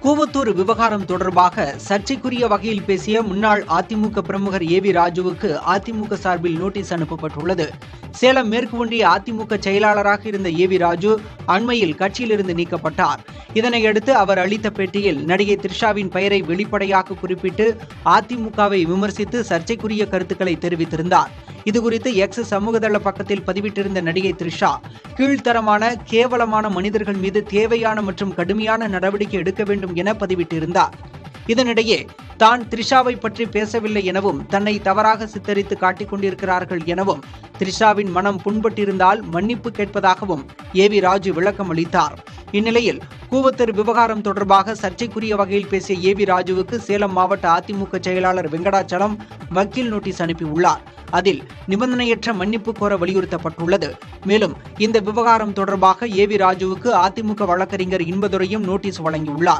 கூவத்தூர் விவகாரம் தொடர்பாக சர்ச்சைக்குரிய வகையில் பேசிய முன்னாள் அதிமுக பிரமுகர் ஏவி ராஜுவுக்கு அதிமுக சார்பில் நோட்டீஸ் அனுப்பப்பட்டுள்ளது. சேலம் மேற்கு ஒன்றிய அதிமுக செயலாளராக இருந்த ஏவி ராஜு அண்மையில் கட்சியிலிருந்து நீக்கப்பட்டார். இதனையடுத்து அவர் அளித்த பேட்டியில் நடிகை த்ரிஷாவின் பெயரை வெளிப்படையாக குறிப்பிட்டு அதிமுகவை விமர்சித்து சர்ச்சைக்குரிய கருத்துக்களை தெரிவித்திருந்தார். இதுகுறித்து எக்ஸ் சமூகதள பக்கத்தில் பதிவிட்டிருந்த நடிகை த்ரிஷா, கீழ்த்தரமான கேவலமான மனிதர்கள் மீது தேவையான மற்றும் கடுமையான நடவடிக்கை எடுக்க வேண்டும் என பதிவிட்டிருந்தார். இதனிடையே தான் த்ரிஷாவை பற்றி பேசவில்லை எனவும் தன்னை தவறாக சித்தரித்து காட்டிக் கொண்டிருக்கிறார்கள் எனவும் த்ரிஷாவின் மனம் புண்பட்டிருந்தால் மன்னிப்பு கேட்பதாகவும் ஏவி ராஜு விளக்கம் அளித்தார். இந்நிலையில் கூவத்தூர் விவகாரம் தொடர்பாக சர்ச்சைக்குரிய வகையில் பேசிய ஏவி ராஜுவுக்கு சேலம் மாவட்ட அதிமுக செயலாளர் வெங்கடாச்சலம் வக்கீல் நோட்டீஸ் அனுப்பியுள்ளார். அதில் நிபந்தனையற்ற மன்னிப்பு கோர வலியுறுத்தப்பட்டுள்ளது. மேலும் இந்த விவகாரம் தொடர்பாக ஏவி ராஜுவுக்கு அதிமுக வழக்கறிஞர் இன்பதுரையும் நோட்டீஸ் வழங்கியுள்ளார்.